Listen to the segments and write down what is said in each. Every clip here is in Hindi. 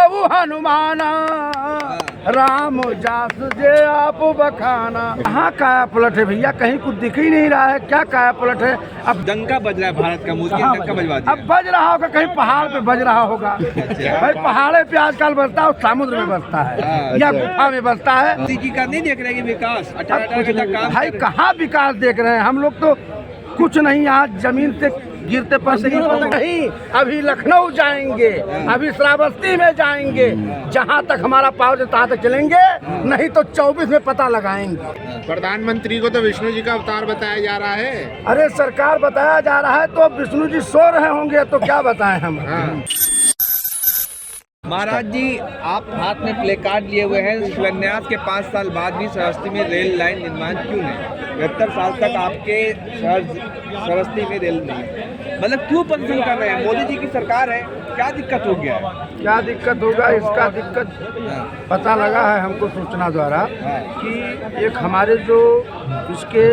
प्रभु हनुमाना राम जास जे आप बखाना। कहाँ काया पलट है भैया, कहीं कुछ दिख ही नहीं रहा है। क्या काया पलट है? अब डंका बज रहा है भारत का, मोदी ने डंका बजवा दिया। अब बज रहा होगा, कहीं पहाड़ पे बज रहा होगा। भाई पहाड़े पे आजकल बजता है, समुद्र में बजता है या गुफा में बजता है। मोदी जी का नहीं देख रहे कि विकास 18 घंटा काम भाई कहाँ विकास देख रहे हैं? हम लोग तो कुछ नहीं, आज जमीन से गिरते पड़ते नहीं। अभी लखनऊ जाएंगे, अभी श्रावस्ती में जाएंगे, जहाँ तक हमारा पाव है तहाँ तक चलेंगे, नहीं तो 24 में पता लगाएंगे। प्रधानमंत्री को तो विष्णु जी का अवतार बताया जा रहा है। अरे सरकार बताया जा रहा है तो विष्णु जी सो रहे होंगे, तो क्या बताएं हम। महाराज जी, आप हाथ में प्ले कार्ड लिए हुए हैं, शिलान्यास के 5 साल बाद भी श्रावस्ती में रेल लाइन निर्माण क्यों नहीं? 72 साल तक आपके श्रावस्ती में रेल नहीं, मतलब क्यों प्रदर्शन कर रहे हैं? मोदी जी की सरकार है, क्या दिक्कत हो गया है? क्या दिक्कत होगा? इसका दिक्कत पता लगा है हमको सूचना द्वारा कि एक हमारे जो इसके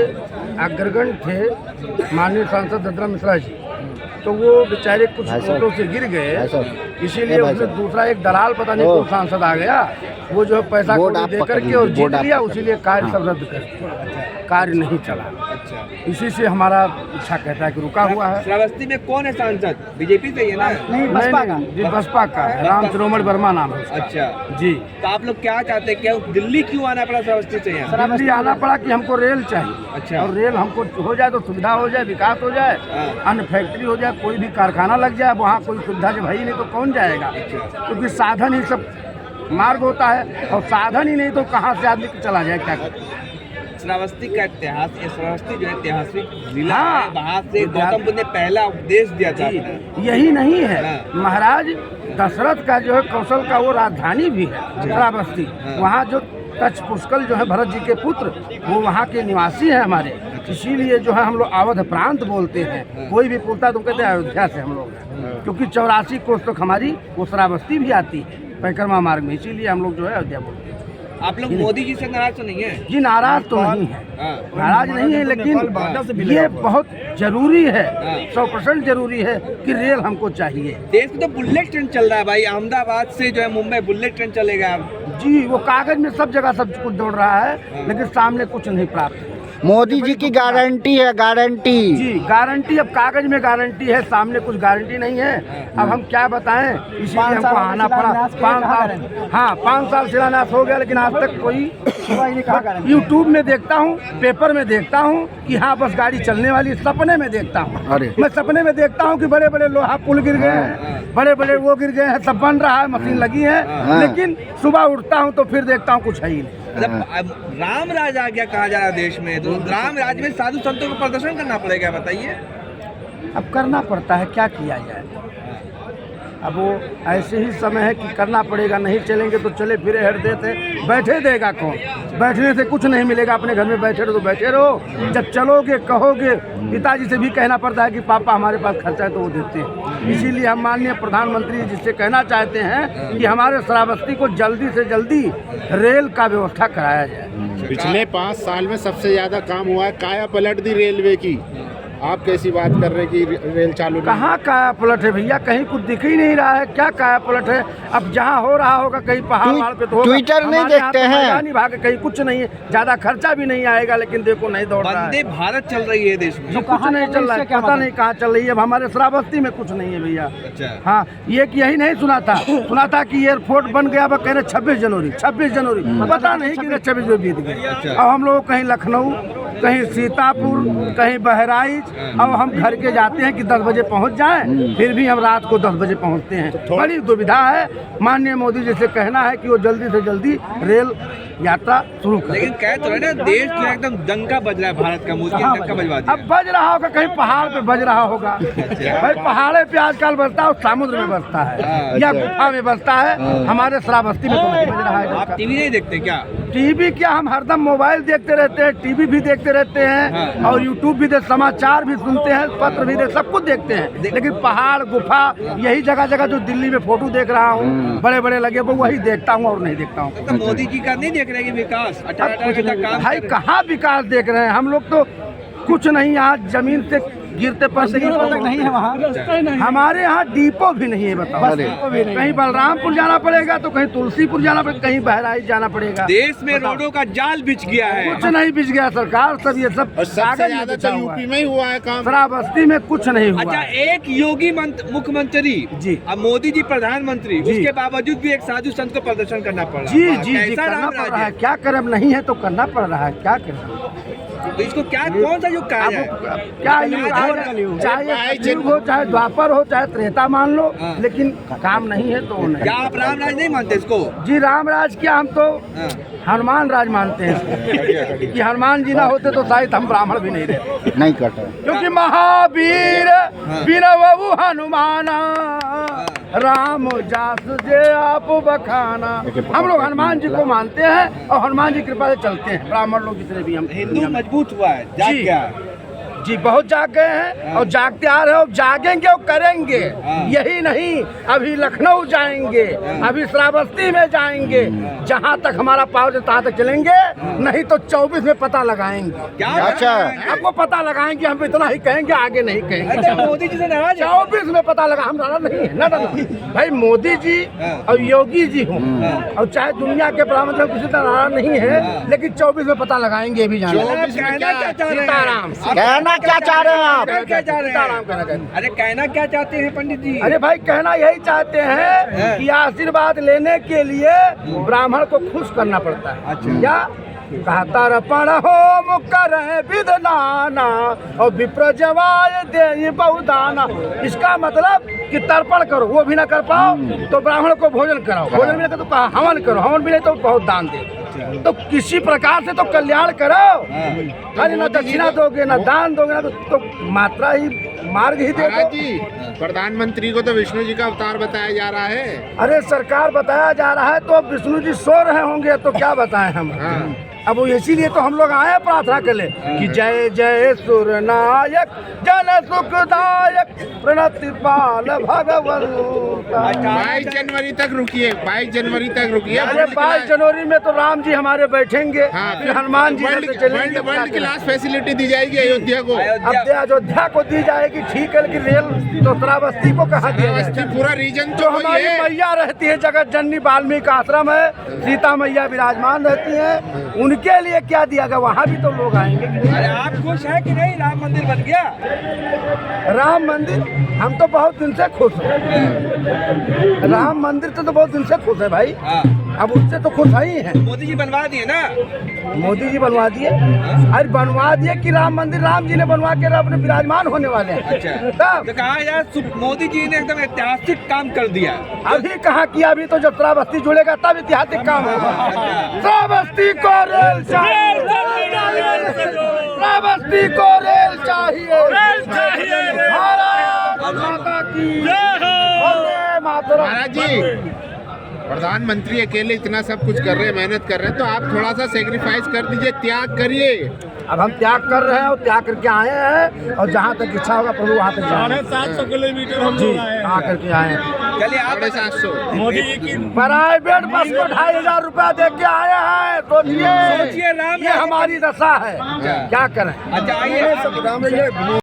अग्रगण्य थे माननीय सांसद ददरा मिश्रा जी, तो वो बेचारे कुछ फोटो से गिर गए, इसीलिए उसमें दूसरा एक दलाल पता नहीं कौन सांसद आ गया, वो जो पैसा दे करके और जीत लिया, उसीलिए कार्य सब रद्द कर, कार्य नहीं चला। अच्छा, इसी से हमारा इच्छा कहता है कि रुका हुआ है। श्रावस्ती में कौन है सांसद? बीजेपी से ही है ना? नहीं, बसपा का है, राम शिरोमणि वर्मा नाम है। अच्छा जी, तो आप लोग क्या चाहते हैं? क्या दिल्ली क्यों आना पड़ा श्रावस्ती से यहाँ? दिल्ली आना पड़ा कि हमको रेल चाहिए। अच्छा। और रेल हमको हो जाए तो सुविधा हो जाए, विकास हो जाए, अन्य फैक्ट्री हो जाए, कोई भी कारखाना लग जाए, वहाँ कोई सुविधा जब है ही नहीं तो कौन जाएगा? क्योंकि साधन ही सब मार्ग होता है, और साधन ही नहीं तो कहाँ से आदमी चला जाए, क्या करे? श्रावस्ती का इतिहास, ये श्रावस्ती जो ऐतिहासिक जिला हाँ, है, वहाँ से गौतम बुद्ध ने पहला उपदेश दिया था। यही नहीं है, हाँ। महाराज दशरथ का जो है कौशल का वो राजधानी भी है श्रावस्ती। वहाँ जो तक्ष पुष्कर जो है भरत जी के पुत्र, वो वहाँ के निवासी हैं हमारे, इसीलिए जो है हम लोग अवध प्रांत बोलते हैं। कोई भी पूछता तो कहते हैं अयोध्या से हम लोग हैं, क्योंकि 84 कोस तक हमारी वो श्रावस्ती भी आती है परिक्रमा मार्ग में, इसीलिए हम लोग जो है अयोध्या बोलते हैं। आप लोग मोदी जी से नाराज तो नहीं है? जी नाराज तो नहीं है, नाराज नहीं है, लेकिन ये बहुत जरूरी है, 100% जरूरी है कि रेल हमको चाहिए। देश में तो बुलेट ट्रेन चल रहा है भाई, अहमदाबाद से जो है मुंबई बुलेट ट्रेन चलेगा। जी, वो कागज में सब जगह सब कुछ दौड़ रहा है, लेकिन सामने कुछ नहीं प्राप्त है। मोदी जी की गारंटी है, गारंटी जी गारंटी, अब कागज में गारंटी है, सामने कुछ गारंटी नहीं है। अब हम क्या बताएं, इसीलिए हमको आना पड़ा। 5 साल, हाँ 5 साल शिलान्यास हो गया, लेकिन आज तक कोई यूट्यूब में देखता हूँ, पेपर में देखता हूँ कि हाँ बस गाड़ी चलने वाली, सपने में देखता हूँ। मैं सपने में देखता हूँ कि बड़े बड़े लोहा पुल गिर गए हैं, बड़े बड़े वो गिर गए हैं, सब बन रहा है, मशीन लगी है, लेकिन सुबह उठता हूँ तो फिर देखता हूँ कुछ है ही नहीं। मतलब राम राज आ गया कहा जा रहा है देश में, तो राम राज में साधु संतों को प्रदर्शन करना पड़ेगा, बताइए। अब करना पड़ता है, क्या किया जाए। अब वो ऐसे ही समय है कि करना पड़ेगा, नहीं चलेंगे तो चले फिरे हट देते, बैठे देगा कौन? बैठने से कुछ नहीं मिलेगा, अपने घर में बैठे रहो तो बैठे रहो, जब चलोगे कहोगे, पिताजी से भी कहना पड़ता है कि पापा हमारे पास खर्चा है तो वो देते हैं। इसीलिए हम माननीय प्रधानमंत्री जी से कहना चाहते हैं कि हमारे श्रावस्ती को जल्दी से जल्दी रेल का व्यवस्था कराया जाए। पिछले 5 साल में सबसे ज्यादा काम हुआ है काया पलट दी रेलवे की। आप कैसी बात कर रहे हैं कि रेल चालू? कहाँ काया पलट है भैया, कहीं कुछ दिख ही नहीं रहा है। क्या काया पलट है? अब जहाँ हो रहा होगा कहीं पहाड़ पे तो होगा। ट्विटर नहीं देखते हैं, नहीं भागे, कहीं कुछ नहीं है, ज्यादा खर्चा भी नहीं आएगा, लेकिन देखो नहीं दौड़ रहा है। वंदे भारत चल रही है देश में, कुछ नहीं चल रहा है, पता नहीं कहाँ चल रही है। अब हमारे श्रावस्ती में कुछ नहीं है भैया। अच्छा। हाँ, ये कि यही नहीं सुना था कि एयरपोर्ट बन गया, कह रहे 26 जनवरी पता नहीं कि 26 जनवरी बीत गई। अब हम लोग कहीं लखनऊ, कहीं सीतापुर, कहीं बहराइच, अब हम घर के जाते हैं कि 10 बजे पहुंच जाएं, फिर भी हम रात को 10 बजे पहुंचते हैं। बड़ी दुविधा है। माननीय मोदी जी से कहना है कि वो जल्दी से जल्दी रेल यात्रा शुरू करें। लेकिन कह तो रहे ना, देश जो एकदम डंका बज रहा है भारत का, मोदी ने डंका बजवा दिया। अब बज रहा होगा, कहीं पहाड़ पे बज रहा होगा। भाई पहाड़े पे आजकल बजता है, समुद्र में बजता है या गुफा में बजता है, हमारे श्रावस्ती में तो नहीं बज रहा है। आप टीवी नहीं देखते क्या? टीवी क्या, हम हरदम मोबाइल देखते रहते हैं, टीवी भी देखते रहते हैं, और यूट्यूब भी देख, समाचार भी सुनते हैं, पत्र भी देख, सब कुछ देखते हैं, लेकिन पहाड़ गुफा यही जगह जगह जो दिल्ली में फोटो देख रहा हूँ बड़े बड़े लगे, वो वही देखता हूँ और नहीं देखता हूँ। तो मोदी जी का नहीं देख रहे कि विकास 18 घंटा काम? भाई कहाँ विकास देख रहे हैं? हम लोग तो कुछ नहीं, आज जमीन से गिरते पड़ते नहीं है वहाँ। हमारे यहाँ डिपो भी नहीं है, बताओ। कहीं बलरामपुर जाना पड़ेगा तो कहीं तुलसीपुर जाना पड़ेगा, कहीं बहराइच जाना पड़ेगा। देश में रोडों का जाल बिछ गया है। कुछ नहीं बिछ गया सरकार, सब ये सब और सबसे ज्यादा तो यूपी में ही हुआ है काम। श्रावस्ती में कुछ नहीं हुआ। अच्छा, एक योगी मुख्यमंत्री जी, अब मोदी जी प्रधानमंत्री, जी, उसके बावजूद भी एक साधु संत को प्रदर्शन करना पड़ रहा जी है। जी जी, कैसा करना राम पड़ राज्य रहा है। क्या करें, अब नहीं है तो करना पड़ रहा है, क्या करें। तो इसको क्या, कौन सा युग कहा जाए? क्या युग, चाहे युग हो, चाहे द्वापर हो, चाहे त्रेता मान लो, हाँ। लेकिन काम नहीं है तो नहीं। क्या आप राम राज नहीं मानते इसको? जी, राम राज क्या, हम तो हाँ। हनुमान राज मानते हैं कि हनुमान जी ना होते तो शायद हम ब्राह्मण भी नहीं रहते। नहीं कटा। क्योंकि महावीर बिरवु हनुमाना, राम जास जे आप बखाना। हम लोग हनुमान जी को मानते हैं और हनुमान जी की कृपा से चलते हैं। ब्राह्मण लोग जितने भी हम हिंदू मजबूत हुआ है, जाग जी। गया। जी, बहुत जाग गए हैं और जागते आ रहे हैं और जागेंगे और करेंगे। यही नहीं, अभी लखनऊ जाएंगे, अभी श्रावस्ती में जाएंगे, जहाँ तक हमारा पाँव है तहाँ तक चलेंगे, नहीं तो 24 में पता लगाएंगे। क्या अच्छा। आपको पता लगाएंगे, हम इतना ही कहेंगे, आगे नहीं कहेंगे। अच्छा, मोदी जी से नाराज है? 24 में पता लगा, हम नाराज नहीं है, ना भाई। मोदी जी और योगी जी हों और चाहे दुनिया के प्रधानमंत्री किसी तरह नाराज नहीं है, लेकिन 24 में पता लगाएंगे, भी जाना। कहना क्या चाह रहे हैं? सीताराम। कहना क्या चाह रहे हैं आप? क्या चाह रहे सीताराम कहना चाहते हैं? हैं। अरे कहना क्या चाहते हैं पंडित जी? अरे भाई, कहना यही चाहते हैं कि आशीर्वाद लेने के लिए ब्राह्मण को खुश करना पड़ता है। अच्छा। क्या कहता रपण हो मुकर विदनाना और विप्र जवाय दे बहुदाना। इसका मतलब कि तर्पण करो, वो भी ना कर पाओ तो ब्राह्मण को भोजन कराओ, भोजन भी ना करो तो हवन करो, हवन भी नहीं तो बहुत दान दे। तो किसी प्रकार से तो कल्याण करो। अरे ना दक्षिणा दोगे, ना दान दोगे, ना तो मात्रा ही मार्ग ही महाराज देखो। जी, प्रधानमंत्री को तो विष्णु जी का अवतार बताया जा रहा है। अरे सरकार बताया जा रहा है तो अब विष्णु जी सो रहे होंगे तो क्या बताएं हम। हाँ। अब वो इसीलिए तो हम लोग आए प्रार्थना के लिए कि जय जय सुरनायक जन सुखदायक प्रणति पाल भगवन। 22 जनवरी तक रुकिए, 22 जनवरी तक रुकिए। अरे 22 जनवरी में तो राम जी हमारे बैठेंगे, हाँ, फिर हनुमान जी से चलेंगे। वर्ल्ड क्लास फैसिलिटी दी जाएगी अयोध्या को। अब अयोध्या को दी जाएगी, ठीक है, लेकिन रेल तो श्रावस्ती को कहा दिया श्रावस्ती जाएगा? पूरा रीजन जो तो हमारी वही है। मैया रहती है, जगत जननी वाल्मीकि आश्रम है, सीता मैया विराजमान रहती हैं, उनके लिए क्या दिया गया, वहाँ भी तो लोग आएंगे। अरे आप खुश हैं कि नहीं? राम मंदिर बन गया। राम मंदिर, हम तो बहुत दिन से खुश हैं। राम मंदिर से तो बहुत दिन से खुश है भाई। हाँ। अब उससे तो खुश ही है। मोदी जी बनवा दिए ना? मोदी जी बनवा दिए। अरे बनवा दिए कि राम मंदिर राम जी ने बनवा के अपने विराजमान होने वाले हैं। अच्छा। तब तो कहा यार, मोदी जी ने एकदम ऐतिहासिक काम कर दिया। अभी कहाँ किया, अभी तो जब श्रावस्ती जुड़ेगा तब ऐतिहासिक काम होगा। श्रावस्ती को रेल चाहिए, श्रावस्ती को रेल चाहिए, भारत माता की वंदे मातरम। महाराज जी, प्रधानमंत्री अकेले इतना सब कुछ कर रहे हैं, मेहनत कर रहे हैं, तो आप थोड़ा सा सेक्रीफाइस कर दीजिए, त्याग करिए। अब हम त्याग कर रहे हैं और त्याग करके आए हैं और जहाँ तक इच्छा होगा प्रभु वहाँ तक जाएंगे। 750 किलोमीटर हम जी, लोग आए हैं। कहाँ करके आए हैं। चलिए आप 750। मोदी जी की प्राइवेट बस को 2500 रुपया दे के आए हैं। सोचिए, राम ये हमारी दशा है, क्या करें। अच्छा, आइए।